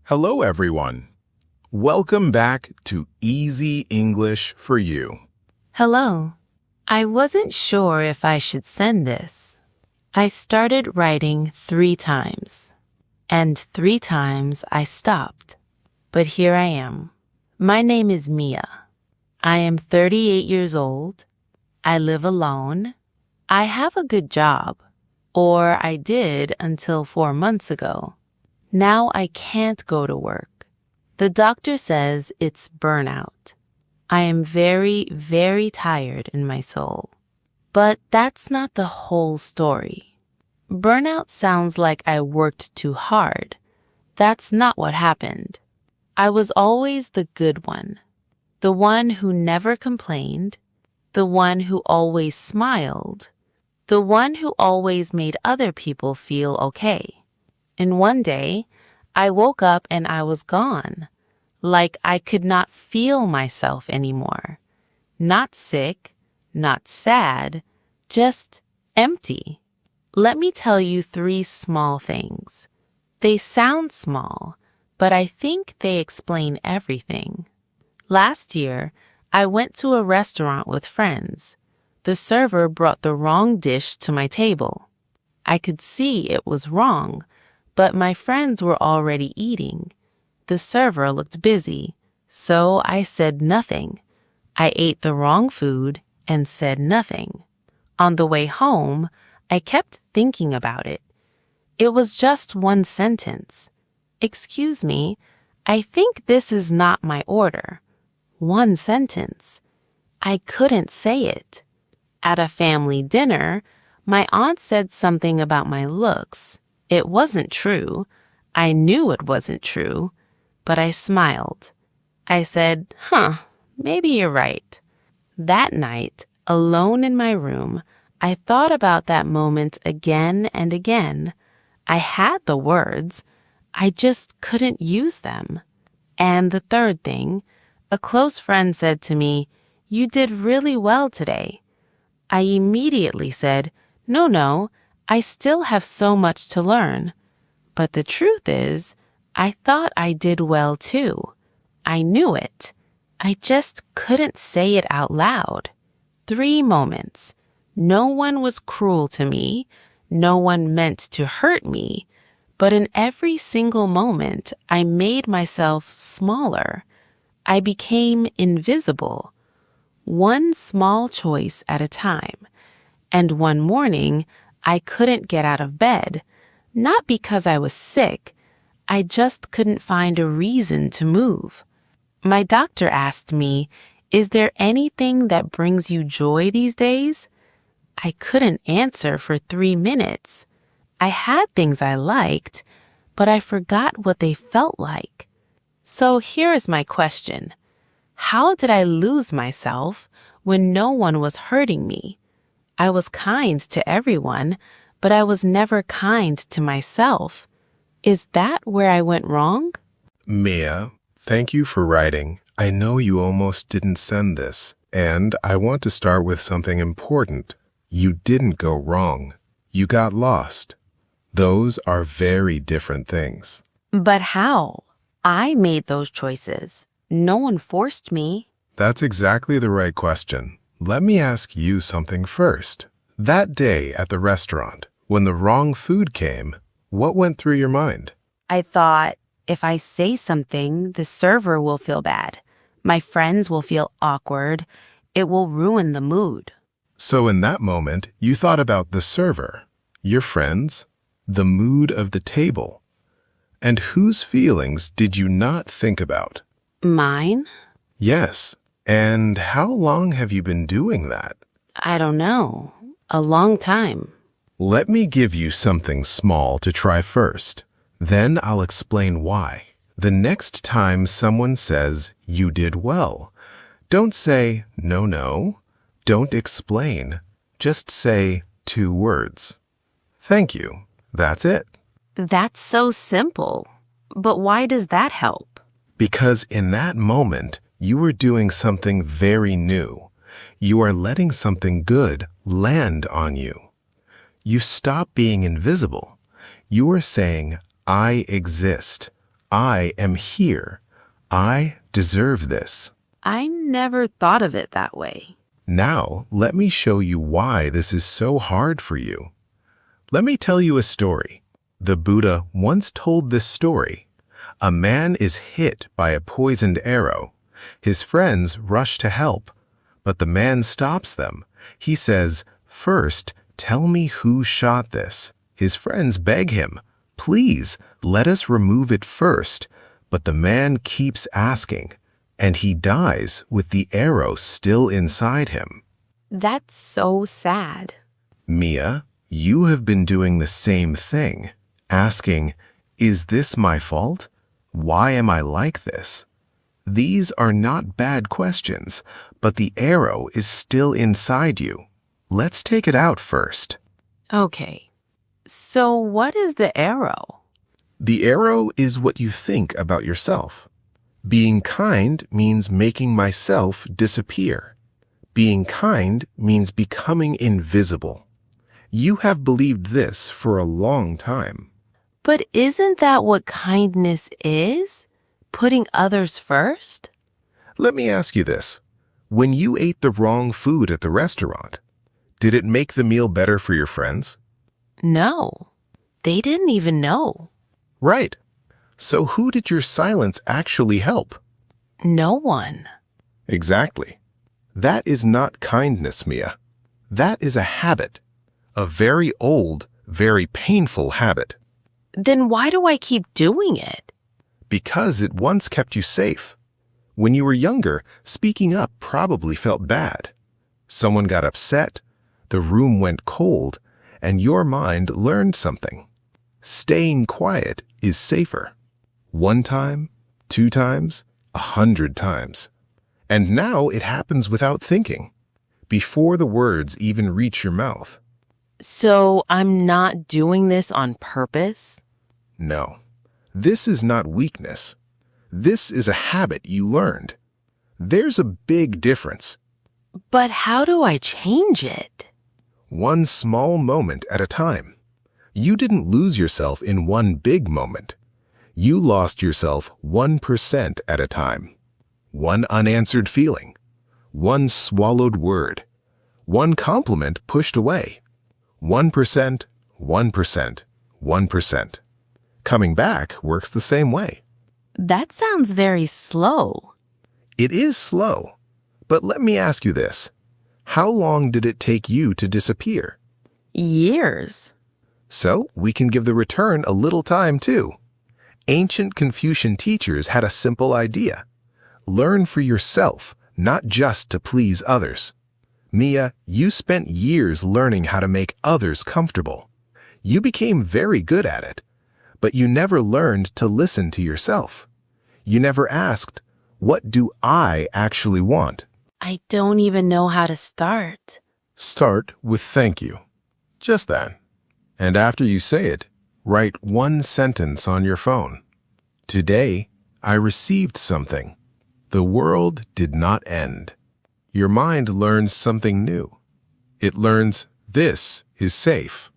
Hello, everyone. Welcome back to Easy English for You. Hello. I wasn't sure if I should send this. I started writing 3 times, and 3 times I stopped. But here I am. My name is Mia. I am 38 years old. I live alone. I have a good job, or I did until 4 months ago. Now I can't go to work. The doctor says it's burnout. I am very, very tired in my soul. But that's not the whole story. Burnout sounds like I worked too hard. That's not what happened. I was always the good one, the one who never complained, the one who always smiled, the one who always made other people feel okay. And one day, I woke up and I was gone, like I could not feel myself anymore. Not sick, not sad, just empty. Let me tell you 3 small things. They sound small, but I think they explain everything. Last year, I went to a restaurant with friends. The server brought the wrong dish to my table. I could see it was wrong, but my friends were already eating. The server looked busy, so I said nothing. I ate the wrong food and said nothing. On the way home, I kept thinking about it. It was just 1 sentence. "Excuse me, I think this is not my order." 1 sentence. I couldn't say it. At a family dinner, my aunt said something about my looks. It wasn't true. I knew it wasn't true, but I smiled. I said, maybe you're right. That night, alone in my room, I thought about that moment again and again. I had the words. I just couldn't use them. And the third thing, a close friend said to me, "You did really well today." I immediately said, No, I still have so much to learn. But the truth is, I thought I did well too. I knew it. I just couldn't say it out loud. 3 moments. No one was cruel to me. No one meant to hurt me. But in every single moment, I made myself smaller. I became invisible. 1 small choice at a time. And one morning, I couldn't get out of bed. Not because I was sick. I just couldn't find a reason to move. My doctor asked me, "Is there anything that brings you joy these days?" I couldn't answer for 3 minutes. I had things I liked, but I forgot what they felt like. So here is my question. How did I lose myself when no one was hurting me? I was kind to everyone, but I was never kind to myself. Is that where I went wrong? Mia, thank you for writing. I know you almost didn't send this, and I want to start with something important. You didn't go wrong. You got lost. Those are very different things. But how? I made those choices. No one forced me. That's exactly the right question. Let me ask you something first. That day at the restaurant, when the wrong food came, what went through your mind? I thought, if I say something, the server will feel bad. My friends will feel awkward. It will ruin the mood. So in that moment, you thought about the server, your friends, the mood of the table. And whose feelings did you not think about? Mine? Yes. And how long have you been doing that? I don't know. A long time. Let me give you something small to try first. Then I'll explain why. The next time someone says, "You did well," don't say, no. Don't explain. Just say 2 words. "Thank you." That's it. That's so simple. But why does that help? Because in that moment, you are doing something very new. You are letting something good land on you. You stop being invisible. You are saying, "I exist. I am here. I deserve this. I never thought of it that way. Now, let me show you why this is so hard for you. Let me tell you a story. The Buddha once told this story. A man is hit by a poisoned arrow. His friends rush to help, but the man stops them. He says, "First, tell me who shot this." His friends beg him, "Please, let us remove it first." But the man keeps asking, and he dies with the arrow still inside him. That's so sad. Mia, you have been doing the same thing, asking, "Is this my fault? Why am I like this?" These are not bad questions, but the arrow is still inside you. Let's take it out first. Okay. So what is the arrow? The arrow is what you think about yourself. Being kind means making myself disappear. Being kind means becoming invisible. You have believed this for a long time. But isn't that what kindness is? Putting others first? Let me ask you this. When you ate the wrong food at the restaurant, did it make the meal better for your friends? No. They didn't even know. Right. So who did your silence actually help? No one. Exactly. That is not kindness, Mia. That is a habit. A very old, very painful habit. Then why do I keep doing it? Because it once kept you safe. When you were younger, speaking up probably felt bad. Someone got upset, the room went cold, and your mind learned something. Staying quiet is safer. 1 time, 2 times, 100 times. And now it happens without thinking, before the words even reach your mouth. So I'm not doing this on purpose? No, this is not weakness. This is a habit you learned. There's a big difference. But how do I change it? One small moment at a time. You didn't lose yourself in one big moment. You lost yourself 1% at a time. One unanswered feeling. One swallowed word. One compliment pushed away. 1%, 1%, 1%. Coming back works the same way. That sounds very slow. It is slow. But let me ask you this. How long did it take you to disappear? Years. So we can give the return a little time too. Ancient Confucian teachers had a simple idea. Learn for yourself, not just to please others. Mia, you spent years learning how to make others comfortable. You became very good at it, but you never learned to listen to yourself. You never asked, what do I actually want? I don't even know how to start. Start with thank you. Just that. And after you say it, write 1 sentence on your phone. Today, I received something. The world did not end. Your mind learns something new. It learns this is safe.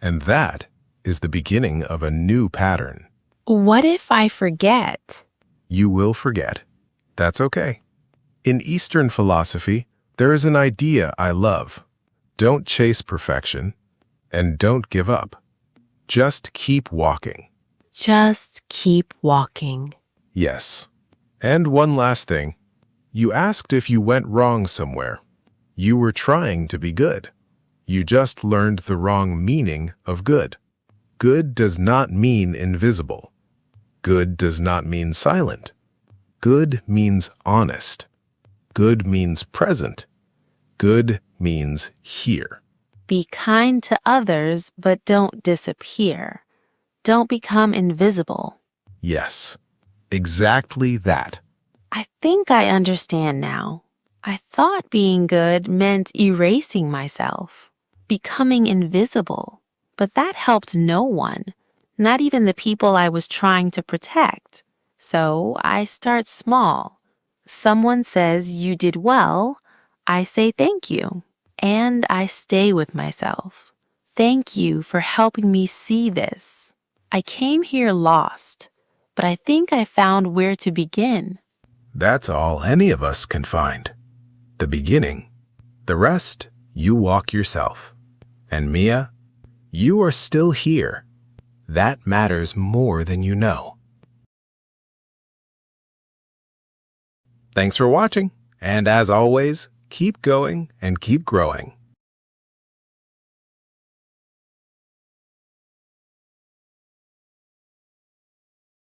And that is the beginning of a new pattern. What if I forget? You will forget. That's okay. In Eastern philosophy, there is an idea I love. Don't chase perfection, and don't give up. Just keep walking. Just keep walking. Yes. And one last thing. You asked if you went wrong somewhere. You were trying to be good. You just learned the wrong meaning of good. Good does not mean invisible. Good does not mean silent. Good means honest. Good means present. Good means here. Be kind to others, but don't disappear. Don't become invisible. Yes, exactly that. I think I understand now. I thought being good meant erasing myself, becoming invisible. But that helped no one, not even the people I was trying to protect. So I start small. Someone says you did well, I say thank you. And I stay with myself. Thank you for helping me see this. I came here lost, but I think I found where to begin. That's all any of us can find. The beginning. The rest, you walk yourself. And Mia, you are still here. That matters more than you know. Thanks for watching, and as always, keep going and keep growing.